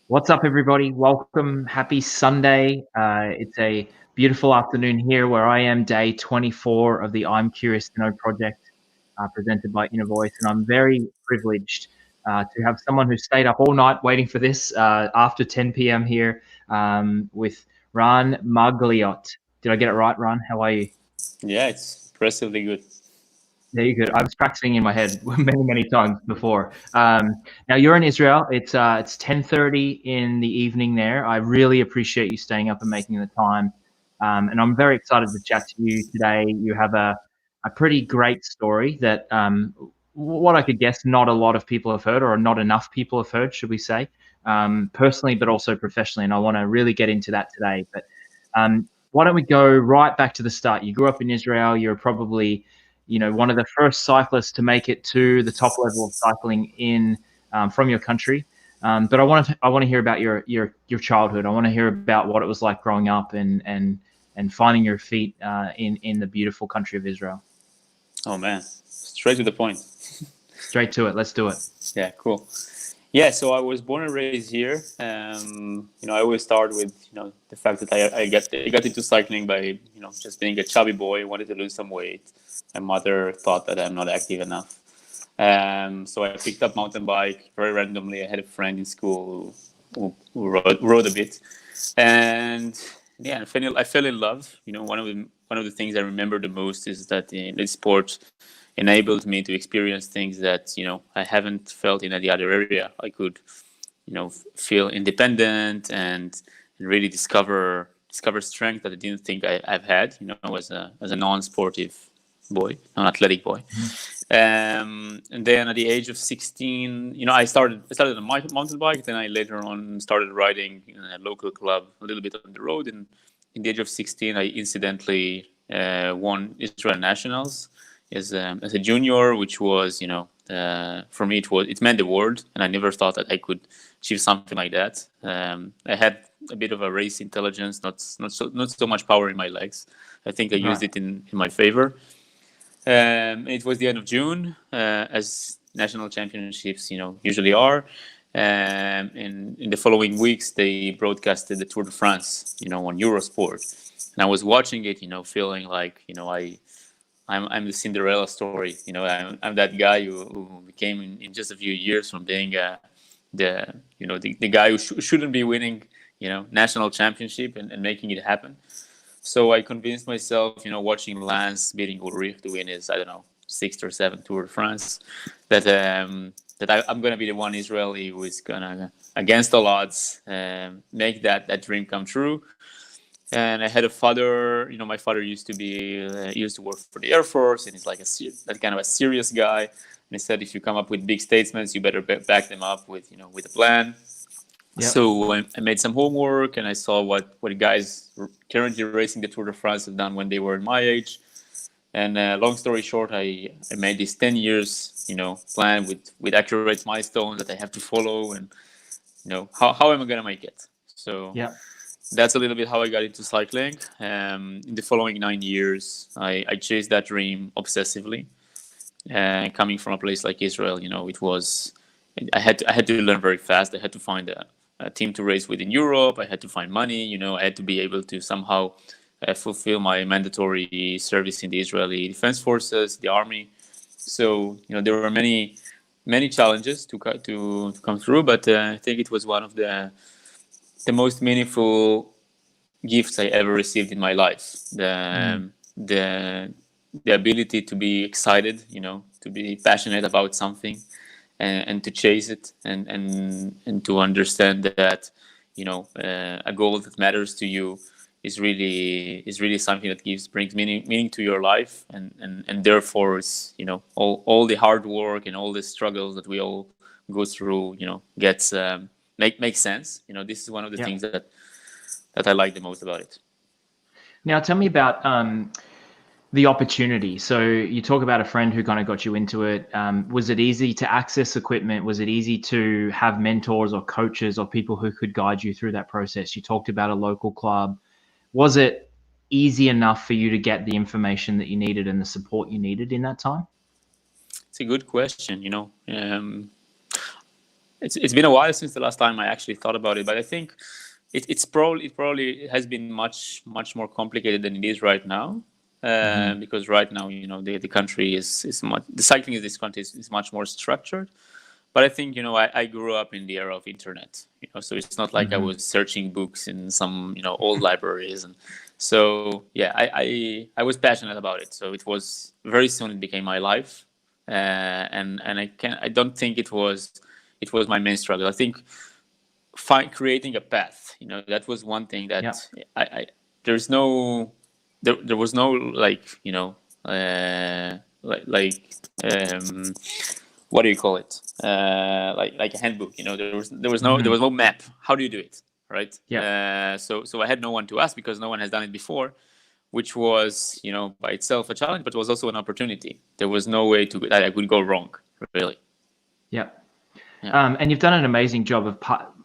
What's up, everybody? Welcome. Happy Sunday. It's a beautiful afternoon here where I am, day 24 of the I'm Curious to Know project, presented by Inner Voice. And I'm very privileged to have someone who stayed up all night waiting for this after 10 p.m. here with Ran Margaliot. Did I get it right, Ran? How are you? Yeah, it's impressively good. There you go. I was practicing in my head many times before. Now you're in Israel. It's 10:30 in the evening there. I really appreciate you staying up and making the time, and I'm very excited to chat to you today. You have a pretty great story that what I could guess not a lot of people have heard, or not enough people have heard, should we say, personally, but also professionally. And I want to really get into that today. But why don't we go right back to the start? You grew up in Israel. You're probably one of the first cyclists to make it to the top level of cycling in from your country. But I want to hear about your childhood. I want to hear about what it was like growing up and finding your feet in the beautiful country of Israel. Oh man, straight to the point. Straight to it. Let's do it. Yeah, cool. Yeah, so I was born and raised here. I always start with the fact that I got into cycling by just being a chubby boy, wanted to lose some weight. My mother thought that I'm not active enough, so I picked up mountain bike very randomly. I had a friend in school who rode a bit, and yeah, I fell in love. One of the things I remember the most is that the sport enabled me to experience things that I haven't felt in any other area. I could feel independent and really discover strength that I didn't think I've had as a non-sportive boy, non-athletic boy. And then at the age of 16, I started on my mountain bike. Then I later on started riding in a local club a little bit on the road. And in the age of 16, I incidentally won Israel Nationals as a junior, which was for me it meant the world, and I never thought that I could achieve something like that. I had a bit of a race intelligence, not so much power in my legs. I think I used Right. it in my favor. It was the end of June, as national championships, usually are. In the following weeks, they broadcasted the Tour de France, on Eurosport, and I was watching it, feeling like, I'm the Cinderella story. I'm that guy who became in just a few years from being the guy who shouldn't be winning, national championship and making it happen. So I convinced myself, watching Lance beating Ulrich to win his, I don't know, sixth or seventh Tour de France, that I'm gonna be the one Israeli who is gonna, against all odds, make that dream come true. And I had a father. My father used to work for the Air Force, and he's like that kind of a serious guy. And he said, if you come up with big statements, you better back them up with a plan. Yep. So I made some homework, and I saw what guys currently racing the Tour de France have done when they were my age. And long story short, I made this 10 years, plan with accurate milestones that I have to follow, and how am I gonna make it? So Yep. that's a little bit how I got into cycling. In the following 9 years, I chased that dream obsessively. Coming from a place like Israel, I had to learn very fast. I had to find a team to race with in Europe. I had to find money. I had to be able to somehow fulfill my mandatory service in the Israeli Defense Forces, the army. So there were many challenges to come through, but I think it was one of the most meaningful gifts I ever received in my life. The ability to be excited, to be passionate about something, and to chase it, and to understand that a goal that matters to you is really something that brings meaning to your life, and therefore it's all the hard work and all the struggles that we all go through gets makes sense. This is one of the Yep. things that I like the most about it. Now tell me about the opportunity. So you talk about a friend who kind of got you into it. Was it easy to access equipment? Was it easy to have mentors or coaches or people who could guide you through that process? You talked about a local club. Was it easy enough for you to get the information that you needed and the support you needed in that time? It's a good question. It's been a while since the last time I actually thought about it, but I think it probably has been much more complicated than it is right now. Because right now, the country is much, the cycling in this country is much more structured. But I think, I grew up in the era of internet, so it's not like I was searching books in some, old libraries. And so, yeah, I was passionate about it. So it was very soon it became my life. And I don't think it was my main struggle. I think creating a path, that was one thing that there's no, there was no like what do you call it? Like a handbook. There was no map. How do you do it, right? Yeah. So I had no one to ask because no one has done it before, which was by itself a challenge, but was also an opportunity. There was no way that I could go wrong, really. Yeah. And you've done an amazing job of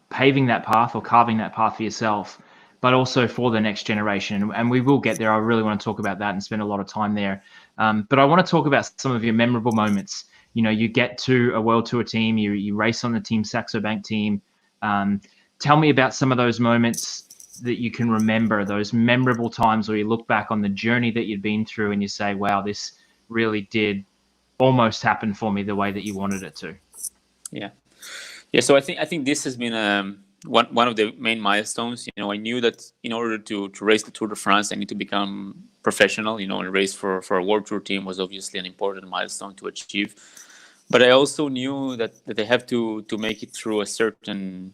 paving that path or carving that path for yourself, but also for the next generation. And we will get there. I really want to talk about that and spend a lot of time there. But I want to talk about some of your memorable moments. You get to a World Tour team, you race on the Team Saxo Bank team. Tell me about some of those moments that you can remember, those memorable times where you look back on the journey that you'd been through and you say, wow, this really did almost happen for me the way that you wanted it to. Yeah. So I think this has been one of the main milestones. I knew that in order to race the Tour de France, I need to become professional. And race for a World Tour team was obviously an important milestone to achieve. But I also knew that they have to make it through a certain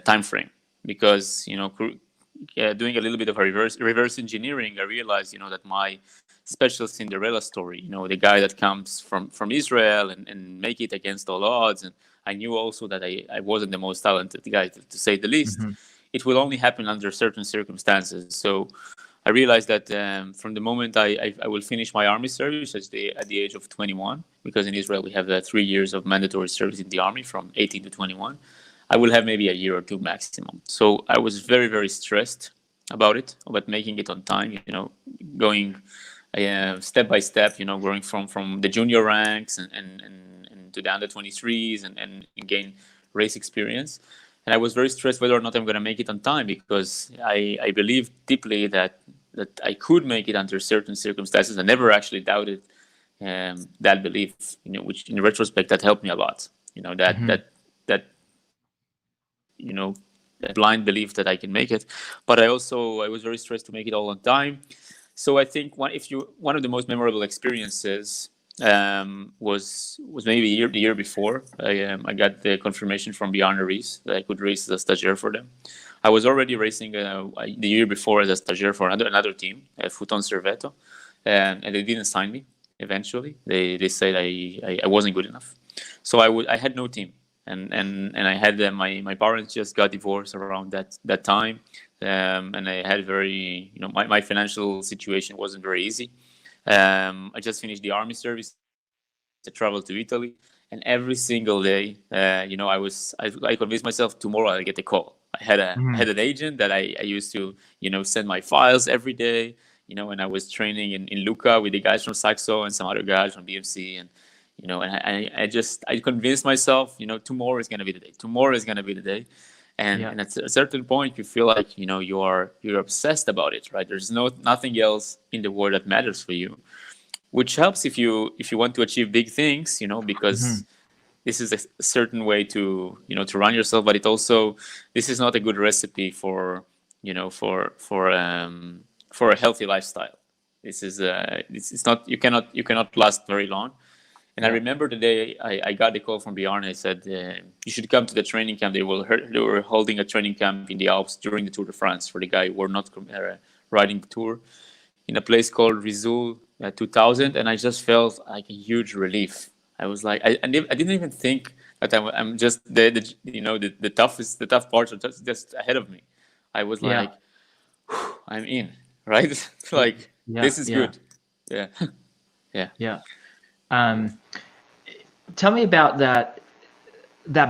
time frame, because doing a little bit of a reverse engineering, I realized that my special Cinderella story, the guy that comes from Israel and make it against all odds, and I knew also that I wasn't the most talented guy, to say the least. It will only happen under certain circumstances. So I realized that from the moment I will finish my army service at the age of 21, because in Israel we have 3 years of mandatory service in the army from 18 to 21, I will have maybe a year or two maximum. So I was very, very stressed about making it on time, going step by step, going from the junior ranks and to the under 23s and gain race experience. And I was very stressed whether or not I'm going to make it on time, because I believe deeply that I could make it under certain circumstances. I never actually doubted that belief, which in retrospect that helped me a lot. That blind belief that I can make it. But I was very stressed to make it all on time. So I think one of the most memorable experiences was maybe the year before. I got the confirmation from Bjarne Riis that I could race as a stagiaire for them. I was already racing the year before as a stagiaire for another team, Futon Serveto, and they didn't sign me. Eventually, they said I wasn't good enough, so I had no team, and I had my parents just got divorced around that time, and I had very my financial situation wasn't very easy. I just finished the army service. I traveled to Italy, and every single day, I convinced myself tomorrow I'll get a call. I had an agent that I used to send my files every day. When I was training in Lucca with the guys from Saxo and some other guys from BMC, and I convinced myself tomorrow is gonna be the day. Tomorrow is gonna be the day. And at a certain point, you feel like you're obsessed about it, right? There's nothing else in the world that matters for you, which helps if you want to achieve big things, because this is a certain way to run yourself. But this is not a good recipe for a healthy lifestyle. This is it's not you cannot last very long. And I remember the day I got the call from Bjarne. I said, you should come to the training camp. They were holding a training camp in the Alps during the Tour de France for the guy who were not riding the Tour, in a place called Rizul 2000. And I just felt like a huge relief. I was like, I didn't even think that I'm just the tough parts are just ahead of me. I was like, I'm in, right? Like, this is good. Yeah. Yeah. Tell me about that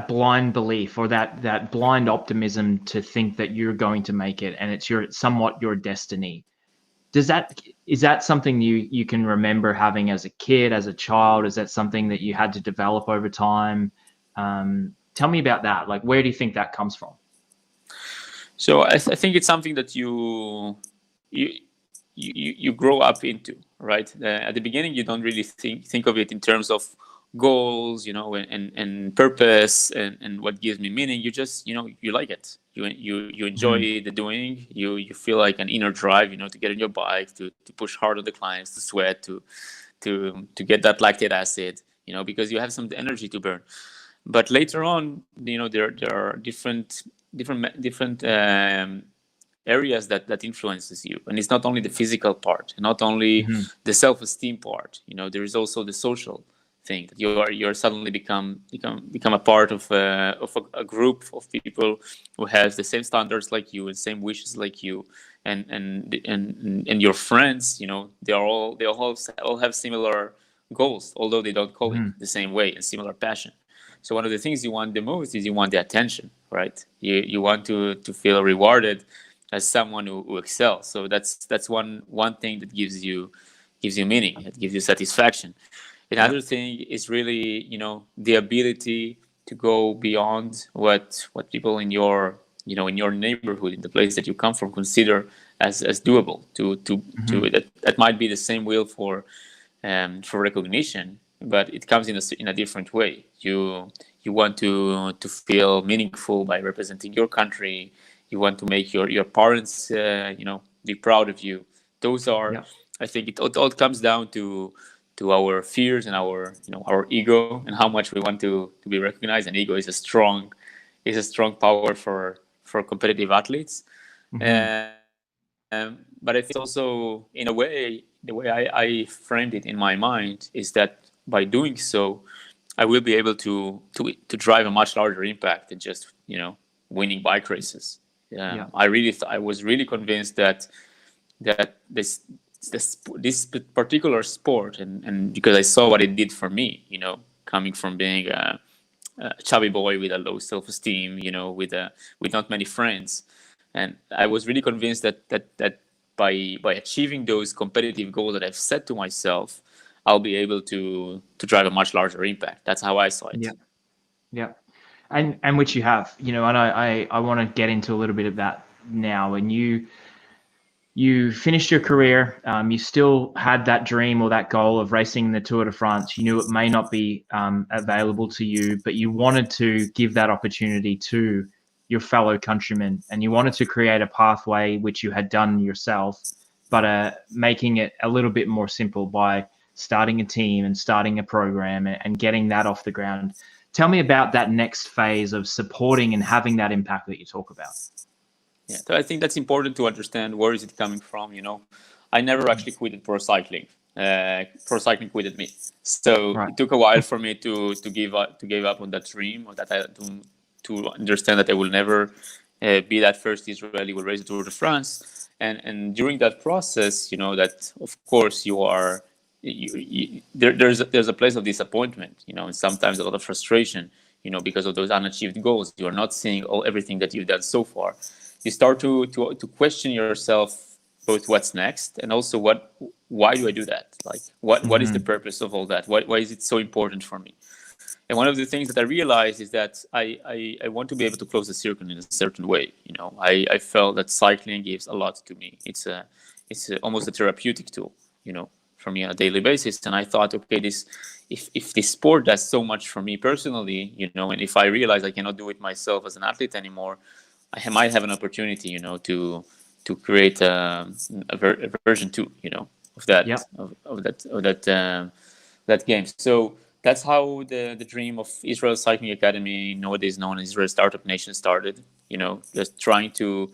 blind belief or that blind optimism to think that you're going to make it and it's somewhat your destiny. Is that something you can remember having as a kid, as a child? Is that something that you had to develop over time? Tell me about that. Like, where do you think that comes from? So I think it's something that you grow up into, right? At the beginning, you don't really think of it in terms of goals, and purpose and what gives me meaning. You just, you like it. You enjoy the doing. You feel like an inner drive, to get on your bike, to push hard on the climbs, to sweat, to get that lactate acid, because you have some energy to burn. But later on, there are different areas that influences you, and it's not only the physical part, not only the self-esteem part. There is also the social thing that you're suddenly become a part of a group of people who has the same standards like you and same wishes like you, and your friends. They all have similar goals, although they don't call it the same way, and similar passion. So one of the things you want the most is you want the attention, right? You want to feel rewarded as someone who excels. So that's one thing that gives you meaning. It gives you satisfaction. Another thing is really, the ability to go beyond what people in your neighborhood, in the place that you come from, consider as doable. That might be the same will for recognition, but it comes in a different way. You want to feel meaningful by representing your country. You want to make your parents be proud of you. Those are, I think it all comes down to our fears and our ego, and how much we want to be recognized. And ego is a strong power for competitive athletes. But I think also, in a way, the way I framed it in my mind is that by doing so, I will be able to drive a much larger impact than just winning bike races. I was really convinced that this particular sport, and because I saw what it did for me, coming from being a chubby boy with a low self-esteem, with not many friends, and I was really convinced that by achieving those competitive goals that I've set to myself, I'll be able to drive a much larger impact. That's how I saw it. Yeah. And which you have, and I want to get into a little bit of that now. And you finished your career, you still had that dream or that goal of racing the Tour de France. You knew it may not be available to you, but you wanted to give that opportunity to your fellow countrymen, and you wanted to create a pathway, which you had done yourself, but making it a little bit more simple by starting a team and starting a program and getting that off the ground. Tell me about that next phase of supporting and having that impact that you talk about. Yeah, so I think that's important to understand. Where is it coming from? I never actually quitted pro cycling. Pro cycling quitted me. So It took a while for me to give up on that dream, or that to understand that I will never be that first Israeli who will race the Tour de France. And during that process, that of course you are. There's a place of disappointment, and sometimes a lot of frustration, because of those unachieved goals. You are not seeing everything that you've done so far. You start to question yourself, both what's next and also why do I do that? Like what is the purpose of all that? Why is it so important for me? And one of the things that I realized is that I want to be able to close the circle in a certain way. I felt that cycling gives a lot to me. It's almost a therapeutic tool, for me on a daily basis. And I thought, okay, if this sport does so much for me personally, and if I realize I cannot do it myself as an athlete anymore, I might have an opportunity, to create a version 2, of that that game. So that's how the dream of Israel Cycling Academy, nowadays known as Israel Startup Nation, started. Just trying to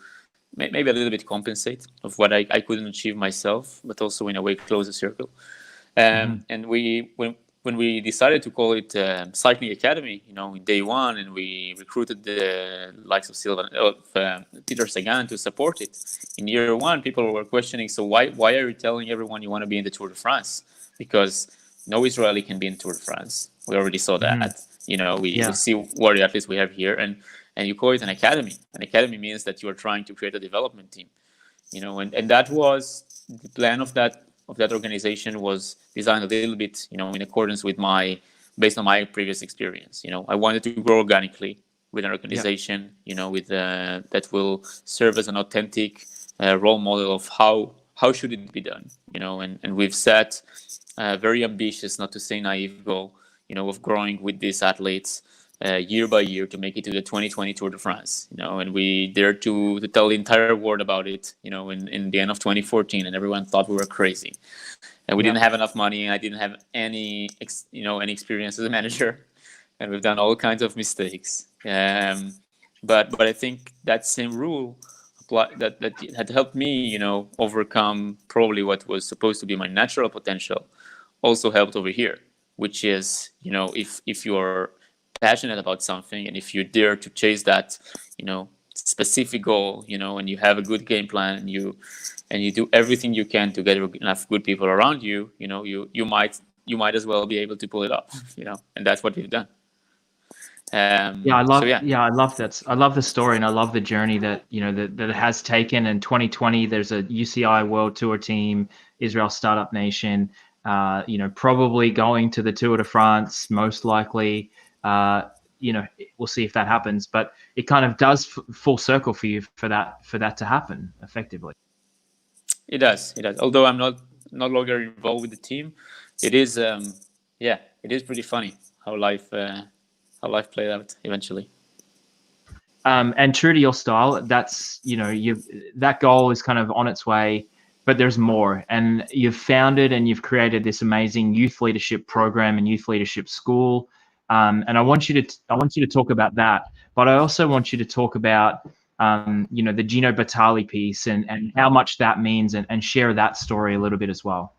maybe a little bit compensate of what I couldn't achieve myself, but also in a way close the circle. And when we decided to call it Cycling Academy, in day one, and we recruited the likes of Peter Sagan to support it. In year one, people were questioning, so why are you telling everyone you want to be in the Tour de France? Because no Israeli can be in Tour de France. We already saw that. We see what the athletes we have here, and you call it an academy. An academy means that you are trying to create a development team. And that was the plan of that organization, was designed a little bit, in accordance with my based on my previous experience. I wanted to grow organically with an organization, with that will serve as an authentic role model of how should it be done. And we've set a very ambitious, not to say naive goal, of growing with these athletes year by year to make it to the 2020 Tour de France. And we dared to tell the entire world about it, in the end of 2014, and everyone thought we were crazy. And we didn't have enough money, and I didn't have any experience as a manager, and we've done all kinds of mistakes. But I think that same rule that had helped me, overcome probably what was supposed to be my natural potential, also helped over here, which is, if you're passionate about something and if you dare to chase that, specific goal, and you have a good game plan, and you do everything you can to get enough good people around you, you might as well be able to pull it off, and that's what we've done. I love that. I love the story, and I love the journey that that it has taken. In 2020, there's a UCI World Tour team, Israel Startup Nation, probably going to the Tour de France, most likely. We'll see if that happens, but it kind of does full circle for you for that to happen effectively. It does. Although I'm not longer involved with the team, it is it is pretty funny how life played out eventually. And true to your style, that's that goal is kind of on its way, but there's more. And you've founded and you've created this amazing youth leadership program and youth leadership school. And I want you to talk about that, but I also want you to talk about the Gino Bartali piece and how much that means, and share that story a little bit as well.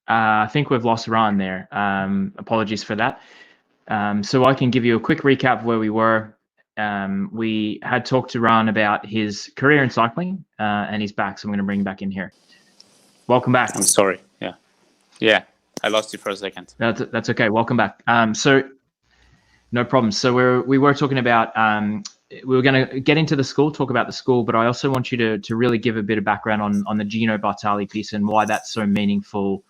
I think we've lost Ron there. Apologies for that. So I can give you a quick recap of where we were. We had talked to Ron about his career in cycling, and he's back. So I'm going to bring him back in here. Welcome back. I'm sorry. Yeah. I lost you for a second. That's okay. Welcome back. So no problem. So we were talking about we were going to get into the school, talk about the school, but I also want you to really give a bit of background on the Gino Bartali piece and why that's so meaningful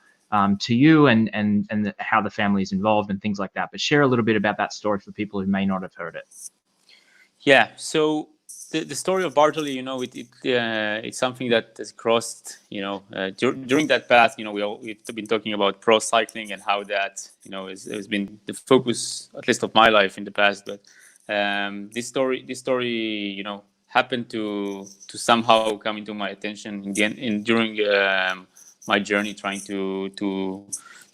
to you, and how the family is involved and things like that. But share a little bit about that story for people who may not have heard it. Yeah. So the story of Bartali, it's something that has crossed, during that path, we've been talking about pro cycling and how that, has been the focus, at least of my life in the past. But this story, happened to somehow come into my attention during my journey trying to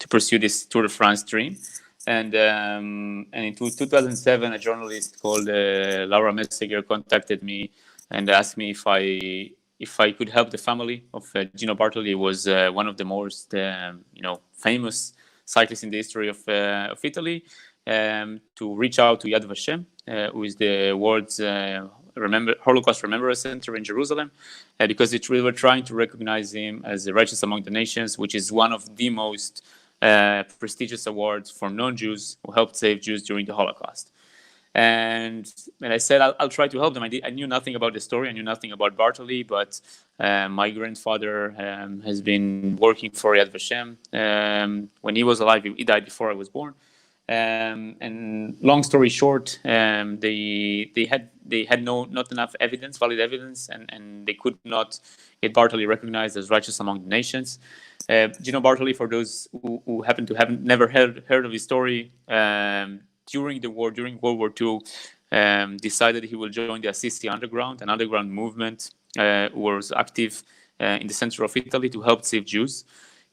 pursue this Tour de France dream. And in 2007, a journalist called Laura Messiger contacted me and asked me if I could help the family of Gino Bartali. He was one of the most famous cyclists in the history of Italy, to reach out to Yad Vashem, who is the world's Holocaust Remembrance Center in Jerusalem, because we were trying to recognize him as the righteous among the nations, which is one of the most prestigious awards for non-Jews who helped save Jews during the Holocaust. And I said, I'll try to help them. I knew nothing about the story. I knew nothing about Bartali, but my grandfather has been working for Yad Vashem. When he was alive, he died before I was born. And long story short, they had not enough evidence, valid evidence, and they could not get Bartali recognized as righteous among the nations. Gino Bartali, for those who happen to have never heard of his story, during World War II, decided he will join the Assisi Underground, an underground movement was active in the center of Italy to help save Jews.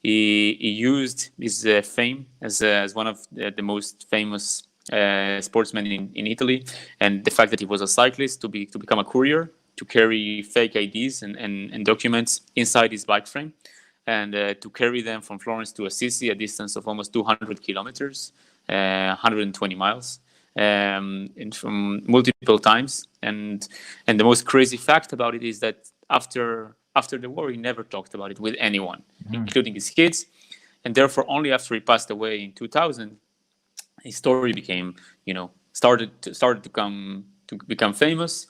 He used his fame as one of the most famous sportsmen in Italy, and the fact that he was a cyclist to become a courier, to carry fake IDs and documents inside his bike frame, and to carry them from Florence to Assisi, a distance of almost 200 kilometers, 120 miles, and from multiple times. And the most crazy fact about it is that after the war, he never talked about it with anyone, including his kids. And therefore, only after he passed away in 2000, his story became, started to become famous.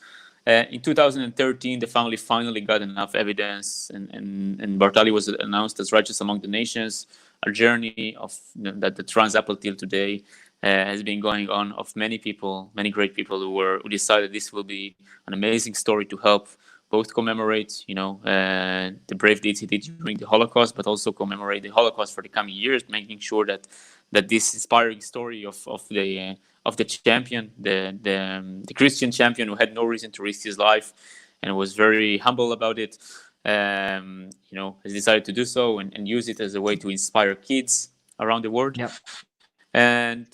In 2013, the family finally got enough evidence, and Bartali was announced as righteous among the nations. A journey of that the trans apple till today has been going on, of many people, many great people who decided this will be an amazing story to help both commemorate, the brave deeds he did during the Holocaust, but also commemorate the Holocaust for the coming years, making sure that this inspiring story of the champion, the Christian champion who had no reason to risk his life and was very humble about it, has decided to do so and use it as a way to inspire kids around the world. Yep. And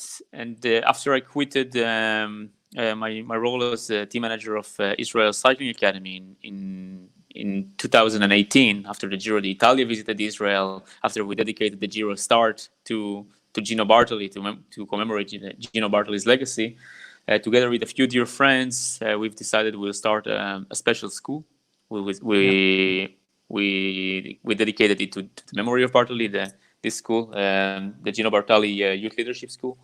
after I quitted my role as team manager of Israel Cycling Academy in 2018, after the Giro d'Italia visited Israel, after we dedicated the Giro start to Gino Bartali to commemorate Gino Bartali's legacy, together with a few dear friends, we've decided we'll start a special school. We dedicated it to the memory of Bartali, this school, the Gino Bartali Youth Leadership School.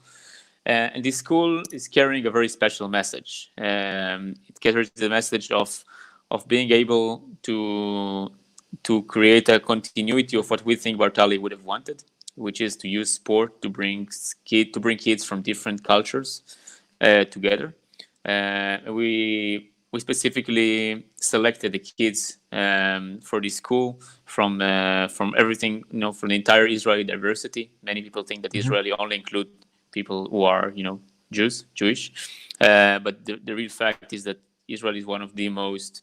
And this school is carrying a very special message. It carries the message of being able to create a continuity of what we think Bartali would have wanted, which is to use sport to bring kids from different cultures together. We specifically selected the kids for this school from everything, from the entire Israeli diversity. Many people think that Israeli only include people who are, Jewish, but the real fact is that Israel is one of the most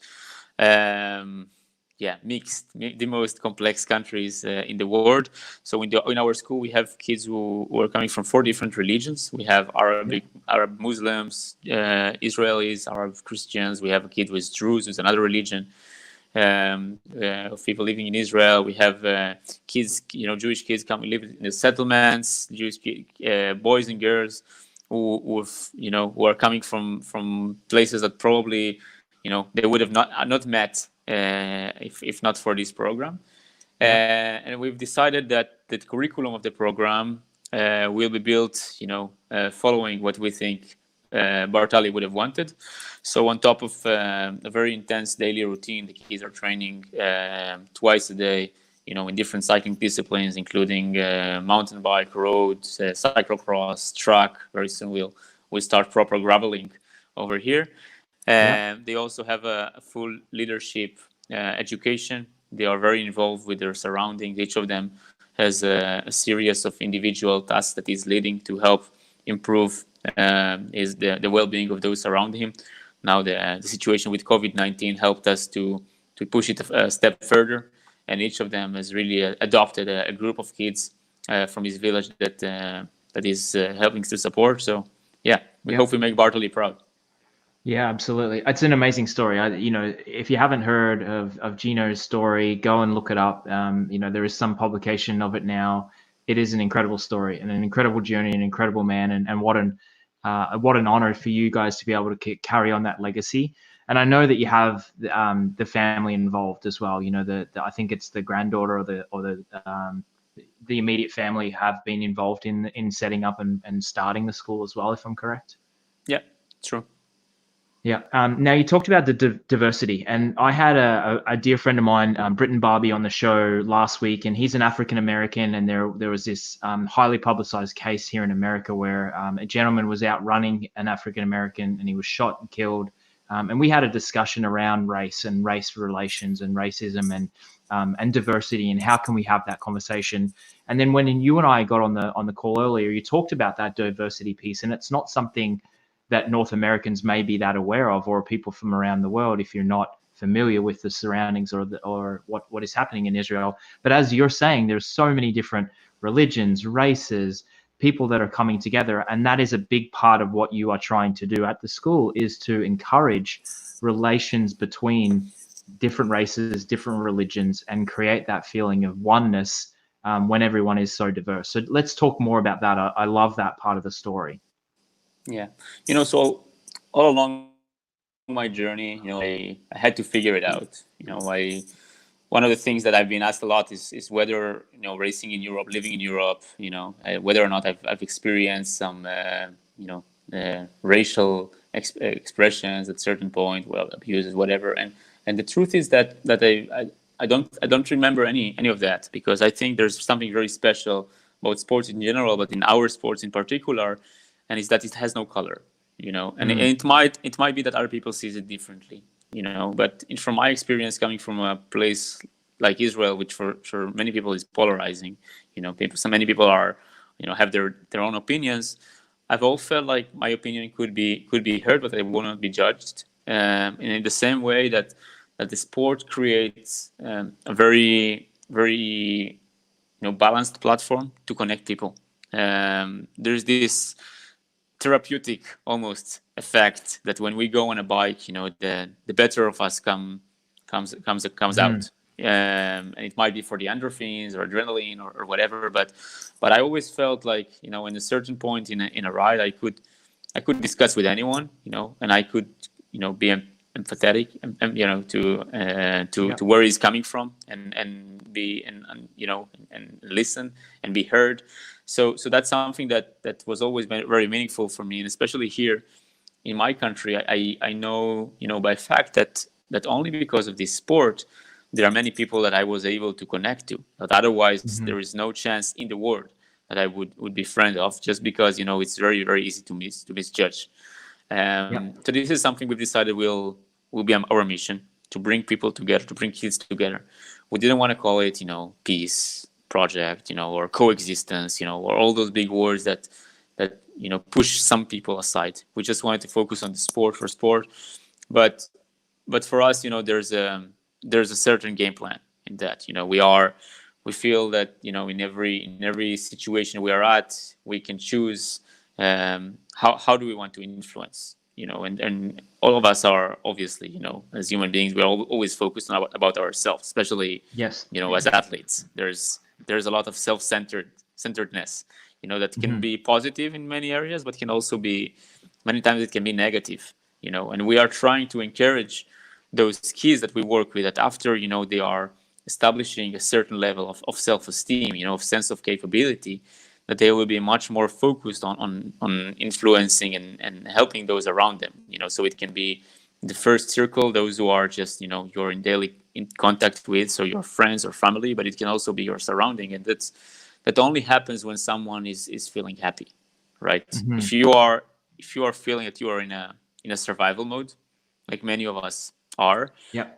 the most complex countries in the world. So in our school, we have kids who are coming from 4 different religions. We have Arab Muslims, Israelis, Arab Christians. We have a kid with Druze, who's another religion. Of people living in Israel. We have kids, Jewish kids coming live in the settlements. Jewish boys and girls who are coming from places that probably they would have not met if not for this program. And we've decided that the curriculum of the program will be built, following what we think Bartali would have wanted. So on top of a very intense daily routine, the kids are training twice a day, in different cycling disciplines, including mountain bike, road, cyclocross, track. Very soon we'll start proper graveling over here. They also have a full leadership education. They are very involved with their surroundings. Each of them has a series of individual tasks that he's leading to help improve the well-being of those around him. Now the situation with COVID-19 helped us to push it a step further, and each of them has really adopted a group of kids from his village that is helping to support. So we hope we make Bartali proud. Yeah, absolutely. It's an amazing story. If you haven't heard of Gino's story, go and look it up. There is some publication of it now. It is an incredible story and an incredible journey, an incredible man, and what an honor for you guys to be able to carry on that legacy. And I know that you have the family involved as well. I think it's the granddaughter or the immediate family have been involved in setting up and starting the school as well, if I'm correct. Yeah, true. Yeah. Now you talked about the diversity, and I had a dear friend of mine, Britton Barbie, on the show last week, and he's an African American, and there was this highly publicized case here in America where a gentleman was out running an African American, and he was shot and killed. And we had a discussion around race and race relations and racism and diversity, and how can we have that conversation. And then when you and I got on the call earlier, you talked about that diversity piece, and it's not something that North Americans may be that aware of, or people from around the world, if you're not familiar with the surroundings or what is happening in Israel. But as you're saying, there's so many different religions, races, people that are coming together, and that is a big part of what you are trying to do at the school, is to encourage relations between different races, different religions, and create that feeling of oneness when everyone is so diverse. So let's talk more about that. I love that part of the story. Yeah, so all along my journey, I had to figure it out. One of the things that I've been asked a lot is whether racing in Europe, living in Europe, whether or not I've experienced some racial expressions at certain point, well, abuses, whatever. And the truth is that I don't remember any of that, because I think there's something very special about sports in general, but in our sports in particular, and it's that it has no color, and it might be that other people sees it differently, but from my experience, coming from a place like Israel, which for many people is polarizing, many people are, have their own opinions. I've always felt like my opinion could be heard, but I will not be judged. And in the same way that the sport creates a very balanced platform to connect people. There's this therapeutic almost effect that when we go on a bike, the better of us comes out. And it might be for the endorphins or adrenaline or whatever, but I always felt like, in a certain point in a ride, I could discuss with anyone, and I could be empathetic, to where he's coming from, and be and listen and be heard. So that's something that was always very meaningful for me, and especially here in my country, I know, by fact that only because of this sport, there are many people that I was able to connect to, that otherwise there is no chance in the world that I would be friend of, just because, it's very, very easy to misjudge. So this is something we've decided will be our mission, to bring people together, to bring kids together. We didn't want to call it, peace project, or coexistence, or all those big words that push some people aside. We just wanted to focus on the sport for sport, but for us, there's a certain game plan in that. We feel that in every situation we are at, we can choose how do we want to influence. And all of us are obviously, as human beings, we're always focused on about ourselves, especially as athletes. There's a lot of self-centeredness, that can be positive in many areas, but can also be, many times it can be negative, and we are trying to encourage those kids that we work with, that after, they are establishing a certain level of self-esteem, of sense of capability, that they will be much more focused on influencing and helping those around them, so it can be the first circle, those who are just, you're in daily in contact with, so your friends or family, but it can also be your surrounding. And that only happens when someone is feeling happy, right? If you are feeling that you are in a survival mode, like many of us are,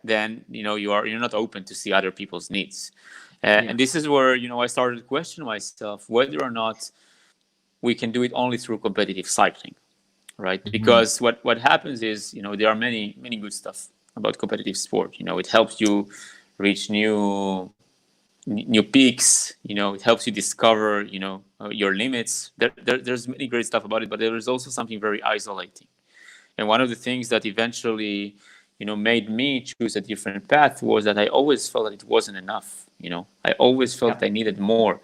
then you're not open to see other people's needs. And this is where I started to question myself whether or not we can do it only through competitive cycling, right? Because what happens is, there are many good stuff about competitive sport. It helps you reach new peaks. It helps you discover your limits. There's many great stuff about it, but there is also something very isolating. And one of the things that eventually made me choose a different path was that I always felt that it wasn't enough. I always felt I needed more,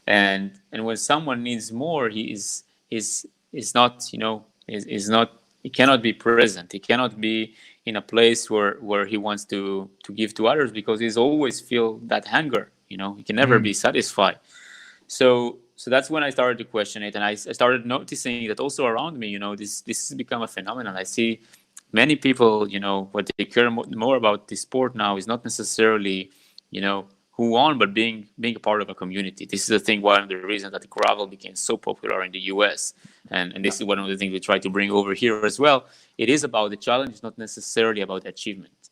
and when someone needs more, he is not is not, he cannot be present. He cannot be in a place where he wants to give to others, because he's always feel that hunger. He can never be satisfied. So that's when I started to question it, and I started noticing that also around me, this has become a phenomenon. I see many people, what they care more about this sport now is not necessarily, who won, but being a part of a community. This is the thing, one of the reasons that the gravel became so popular in the US. And this is one of the things we try to bring over here as well. It is about the challenge, it's not necessarily about the achievement,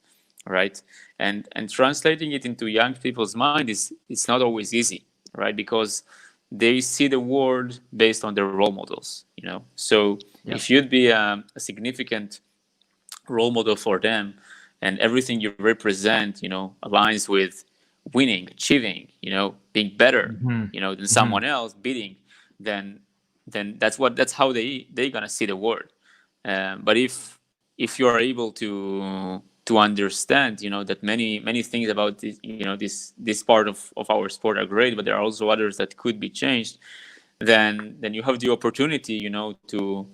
right? And translating it into young people's mind it's not always easy, right? Because they see the world based on their role models, So if you'd be a significant role model for them, and everything you represent, aligns with winning, achieving, being better, than someone else, beating, then that's how they're gonna see the world. But if you are able to understand, that many things about this, this part of our sport are great, but there are also others that could be changed, then you have the opportunity, to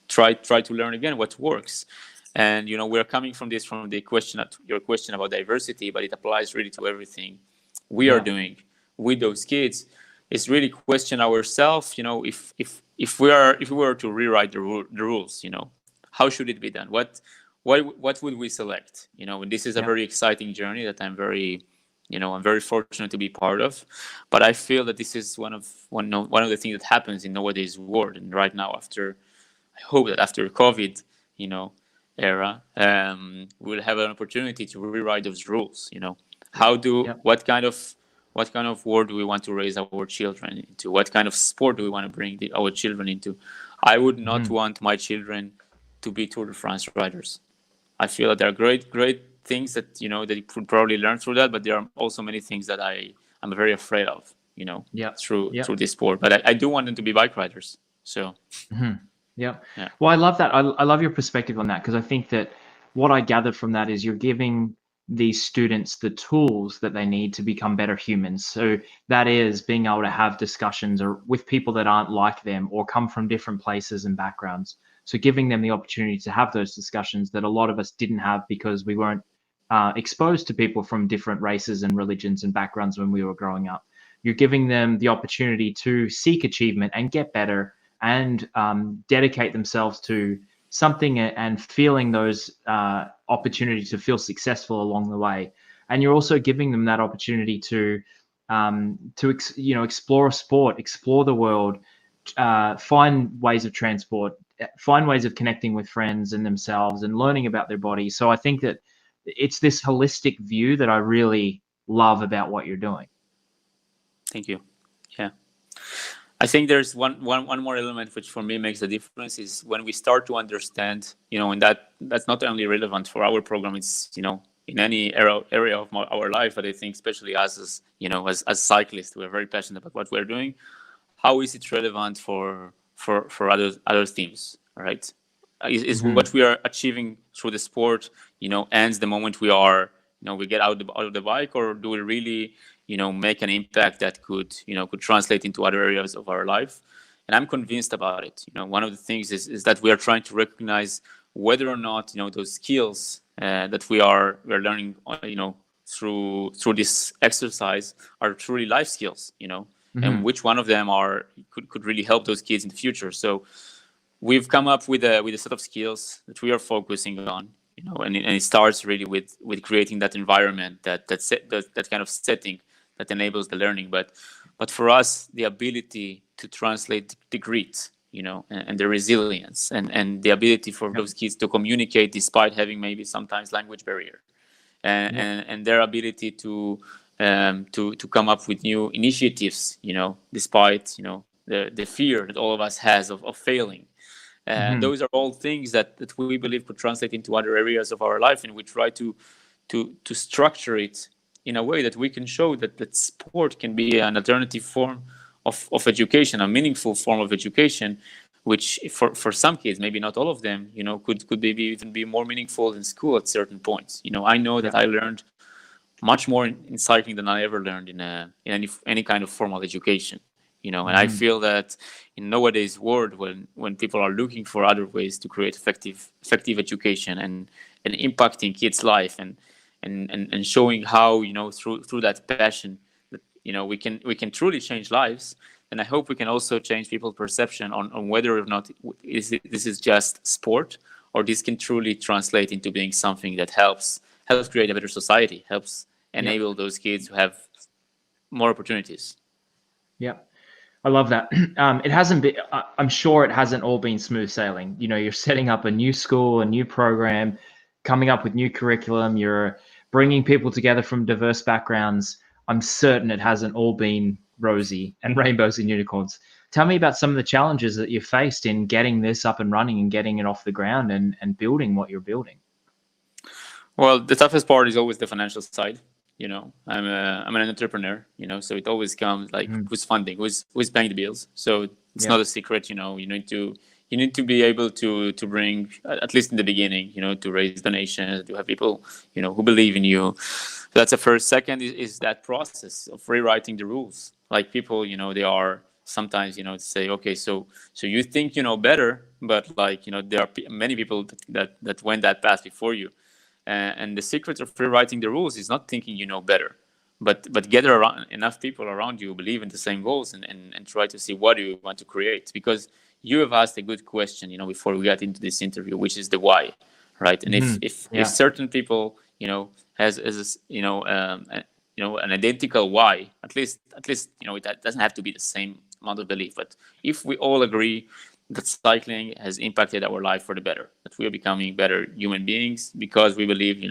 try to learn again what works. And we're coming from the question, your question about diversity, but it applies really to everything we are doing with those kids. Is really question ourselves, if if we were to rewrite the rules, how should it be done? What would we select? And this is a very exciting journey that I'm very fortunate to be part of. But I feel that this is one of the things that happens in nowadays world. And right now, I hope that after COVID, era, we'll have an opportunity to rewrite those rules. What kind of world do we want to raise our children into? What kind of sport do we want to bring our children into? I would not want my children to be Tour de France riders. I feel that there are great things that they could probably learn through that, but there are also many things that I'm very afraid of, through this sport. But I do want them to be bike riders. So. Yeah. Well, I love that. I love your perspective on that, because I think that what I gathered from that is you're giving these students the tools that they need to become better humans. So that is being able to have discussions with people that aren't like them or come from different places and backgrounds. So giving them the opportunity to have those discussions that a lot of us didn't have because we weren't exposed to people from different races and religions and backgrounds when we were growing up. You're giving them the opportunity to seek achievement and get better and dedicate themselves to something and feeling those opportunities to feel successful along the way. And you're also giving them that opportunity to explore a sport, explore the world, find ways of transport, find ways of connecting with friends and themselves and learning about their body. So I think that it's this holistic view that I really love about what you're doing. Thank you. Yeah. I think there's one more element which for me makes a difference is when we start to understand, and that's not only relevant for our program, it's, in any area of our life, but I think especially us as cyclists, we're very passionate about what we're doing. How is it relevant for other teams, right? Is what we are achieving through the sport, ends the moment we get out of the bike, or do we really make an impact that could translate into other areas of our life? And I'm convinced about it. One of the things is that we are trying to recognize whether or not those skills that we're learning through this exercise are truly life skills, and which one of them could really help those kids in the future. So we've come up with a set of skills that we are focusing on, and it starts really with creating that environment, that kind of setting that enables the learning. But for us, the ability to translate the grit, and the resilience, and the ability for those kids to communicate despite having maybe sometimes language barrier, and their ability to come up with new initiatives, despite the fear that all of us has of failing. Those are all things that we believe could translate into other areas of our life, and we try to structure it in a way that we can show that sport can be an alternative form of education, a meaningful form of education, which for some kids, maybe not all of them, could maybe even be more meaningful in school at certain points. I know that I learned much more in cycling than I ever learned in any kind of formal education. And I feel that in nowadays world, when people are looking for other ways to create effective education and impacting kids' life and showing how through that passion that we can truly change lives, and I hope we can also change people's perception on whether or not this is just sport, or this can truly translate into being something that helps create a better society, helps enable those kids to have more opportunities. Yeah. I love that. It hasn't been, I'm sure it hasn't all been smooth sailing. You're setting up a new school, a new program, coming up with new curriculum. You're bringing people together from diverse backgrounds. I'm certain it hasn't all been rosy and rainbows and unicorns. Tell me about some of the challenges that you faced in getting this up and running and getting it off the ground and building what you're building. Well, the toughest part is always the financial side. I'm an entrepreneur, so it always comes like who's funding, who's paying the bills. So it's not a secret, you need to be able to bring, at least in the beginning, to raise donations, to have people, who believe in you. That's the first. Second is that process of rewriting the rules. Like people, they are sometimes, say, okay, so you think you know better, but there are many people that went that path before you. And the secret of rewriting the rules is not thinking you know better, but gather around enough people around you who believe in the same goals, and try to see what do you want to create. Because you have asked a good question, before we got into this interview, which is the why, right? And if certain people, has an identical why, at least it doesn't have to be the same amount of belief, but if we all agree that cycling has impacted our life for the better, that we are becoming better human beings because we believe,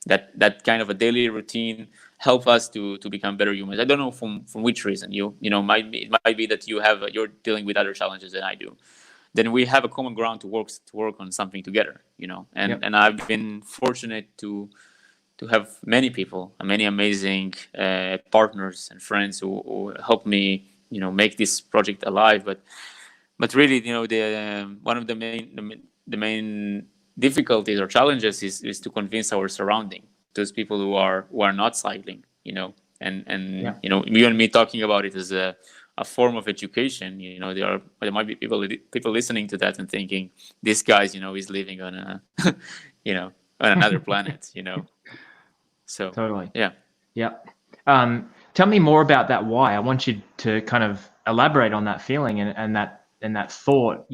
that kind of a daily routine help us to become better humans. I don't know from which reason. It might be that you're dealing with other challenges than I do. Then we have a common ground to work on something together. And I've been fortunate to have many people, many amazing partners and friends who help me, make this project alive. But really, one of the main difficulties or challenges is to convince our surrounding, those people who are not cycling, and you and me talking about it as a form of education. There might be people listening to that and thinking, this guy's is living on a on another planet. So totally. yeah. Tell me more about that why. I want you to kind of elaborate on that feeling and that thought.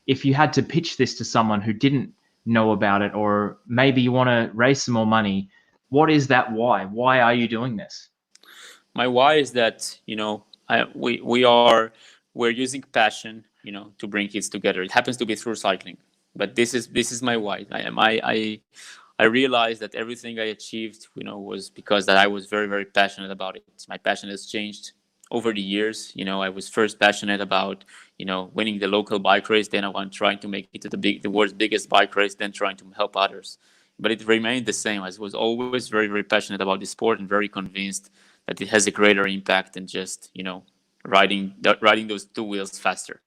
If you had to pitch this to someone who didn't know about it, or maybe you want to raise some more money, what is that why? Why are you doing this? My why is that we're using passion to bring kids together. It happens to be through cycling, but this is my why. I realized that everything I achieved was because that I was very, very passionate about it. My passion has changed over the years. I was first passionate about winning the local bike race, then I was trying to make it to the world's biggest bike race, then trying to help others. But it remained the same. I was always very, very passionate about the sport and very convinced that it has a greater impact than just riding those two wheels faster.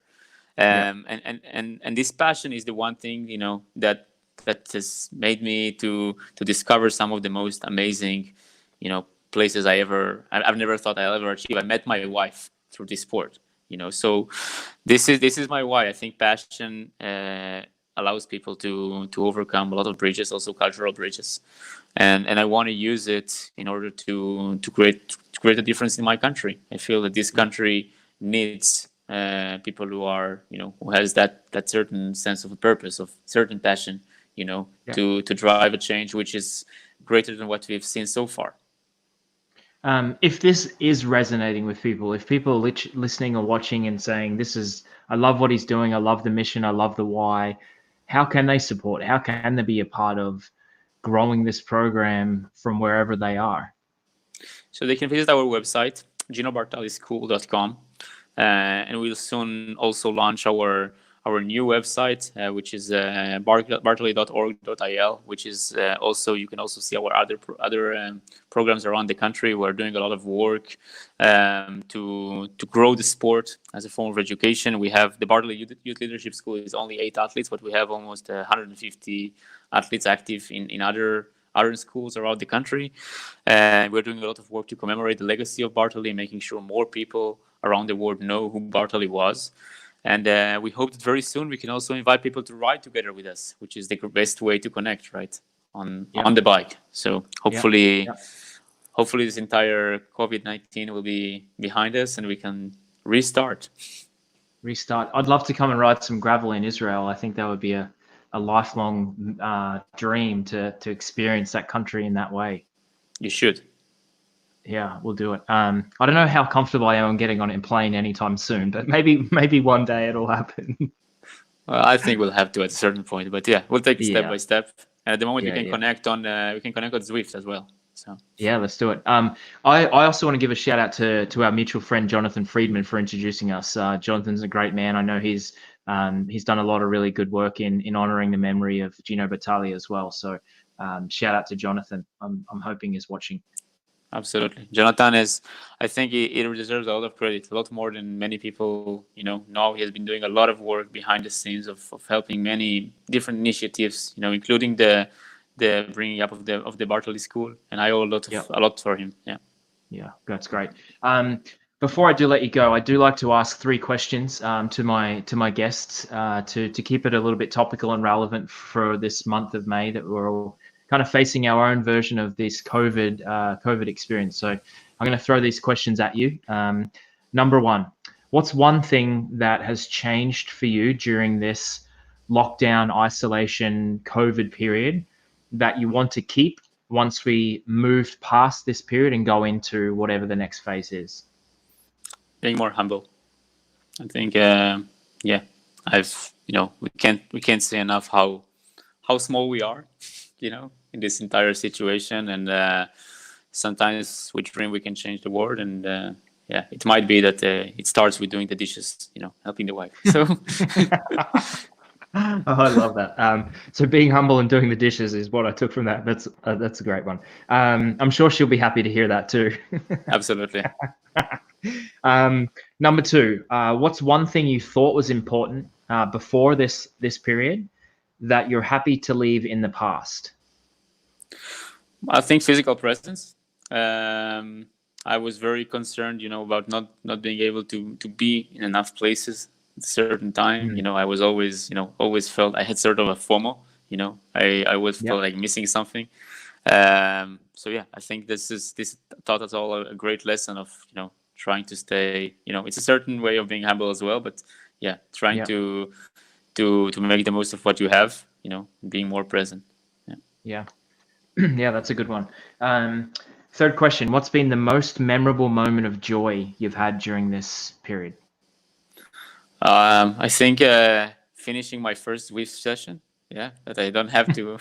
And this passion is the one thing that has made me to discover some of the most amazing places I've never thought I'll ever achieve. I met my wife through this sport. So this is my why. I think passion allows people to overcome a lot of bridges, also cultural bridges, and I want to use it in order to create a difference in my country. I feel that this country needs people who are who has that certain sense of purpose, of certain passion, to drive a change which is greater than what we've seen so far. If this is resonating with people, if people are listening or watching and saying, I love what he's doing, I love the mission, I love the why, how can they support? How can they be a part of growing this program from wherever they are? So they can visit our website, ginobartalischool.com, and we'll soon also launch our new website, which is bartali.org.il, which is also, you can also see our other programs around the country. We're doing a lot of work to grow the sport as a form of education. We have the Bartali Youth Leadership School is only 8 athletes, but we have almost 150 athletes active in other schools around the country. And we're doing a lot of work to commemorate the legacy of Bartali, making sure more people around the world know who Bartali was. And we hope that very soon we can also invite people to ride together with us, which is the best way to connect, right, on the bike. So hopefully this entire COVID-19 will be behind us and we can restart. I'd love to come and ride some gravel in Israel. I think that would be a lifelong dream to experience that country in that way. You should. Yeah, we'll do it. I don't know how comfortable I am getting on a plane anytime soon, but maybe one day it'll happen. Well, I think we'll have to at a certain point, but yeah, we'll take it step by step. And at the moment, we can connect on Zwift as well. So yeah, let's do it. I also want to give a shout out to our mutual friend Jonathan Friedman for introducing us. Jonathan's a great man. I know he's done a lot of really good work in honoring the memory of Gino Bartali as well. So shout out to Jonathan. I'm hoping he's watching. Absolutely. Jonathan I think he deserves a lot of credit, a lot more than many people, know. He has been doing a lot of work behind the scenes of helping many different initiatives, including the bringing up of the Bartali School. And I owe a lot for him. Yeah. Yeah, that's great. Before I do let you go, I do like to ask 3 questions to my guests to keep it a little bit topical and relevant for this month of May that we're all kind of facing our own version of this COVID experience. So I'm going to throw these questions at you. Number one, what's one thing that has changed for you during this lockdown, isolation, COVID period that you want to keep once we moved past this period and go into whatever the next phase is? Being more humble. I think, we can't say enough how small we are, in this entire situation. And sometimes we dream we can change the world. And it might be that it starts with doing the dishes, helping the wife. So. Oh, I love that. So being humble and doing the dishes is what I took from that. That's a great one. I'm sure she'll be happy to hear that too. Absolutely. Number two, what's one thing you thought was important before this period that you're happy to leave in the past? I think physical presence. I was very concerned, about not being able to be in enough places at a certain time. I was always, always felt I had sort of a FOMO. I always felt like missing something. So I think this taught us all a great lesson of, trying to stay. It's a certain way of being humble as well, but trying to make the most of what you have. Being more present. Yeah, that's a good one. Third question, what's been the most memorable moment of joy you've had during this period? I think finishing my first Swift session. That I don't have to.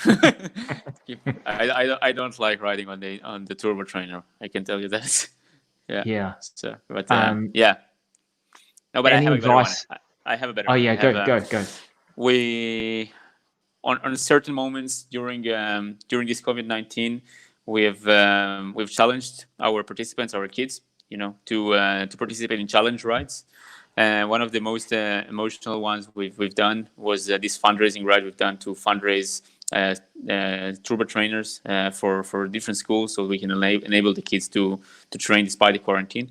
I don't like riding on the turbo trainer. I can tell you that. Yeah. So, but No, but Any I have advice? a better one. I have a better Oh one. yeah, go. We on certain moments during this COVID-19, we've challenged our participants, our kids, to participate in challenge rides. And one of the most emotional ones we've done was this fundraising ride we've done to fundraise turbo trainers for different schools, so we can enable the kids to train despite the quarantine.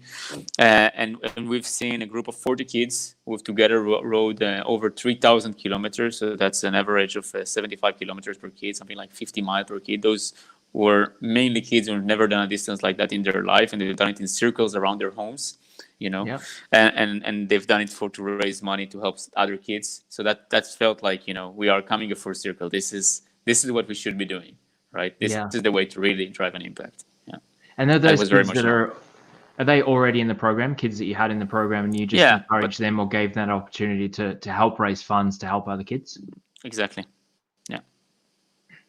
And we've seen a group of 40 kids who've together rode over 3,000 kilometers. So that's an average of 75 kilometers per kid, something like 50 miles per kid. Those were mainly kids who've never done a distance like that in their life, and they've done it in circles around their homes. And they've done it to raise money to help other kids. So that felt like, we are coming a full circle. This is what we should be doing, right? This is the way to really drive an impact. And are those kids that are they already in the program, kids that you had in the program, and you just encouraged them or gave that opportunity to help raise funds to help other kids? Exactly.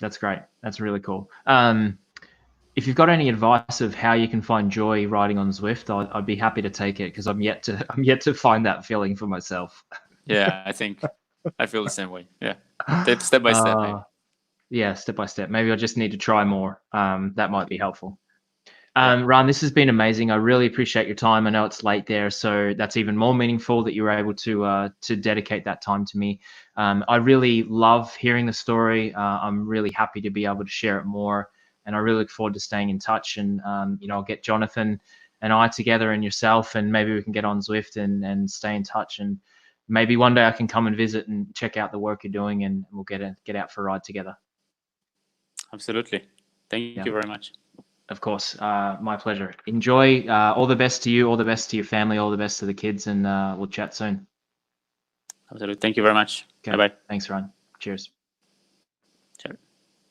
That's great. That's really cool. If you've got any advice of how you can find joy riding on Zwift, I'd be happy to take it, because I'm yet to find that feeling for myself. Yeah, I think I feel the same way. Yeah, step by step. Maybe. Yeah, step by step. Maybe I just need to try more. That might be helpful. Ran, this has been amazing. I really appreciate your time. I know it's late there, so that's even more meaningful that you were able to dedicate that time to me. I really love hearing the story. I'm really happy to be able to share it more, and I really look forward to staying in touch. And I'll get Jonathan and I together, and yourself, and maybe we can get on Zwift and stay in touch. And maybe one day I can come and visit and check out the work you're doing, and we'll get out for a ride together. Absolutely. Thank you very much. Of course. My pleasure. Enjoy. All the best to you. All the best to your family. All the best to the kids. And we'll chat soon. Absolutely. Thank you very much. Okay. Bye-bye. Thanks, Ron. Cheers.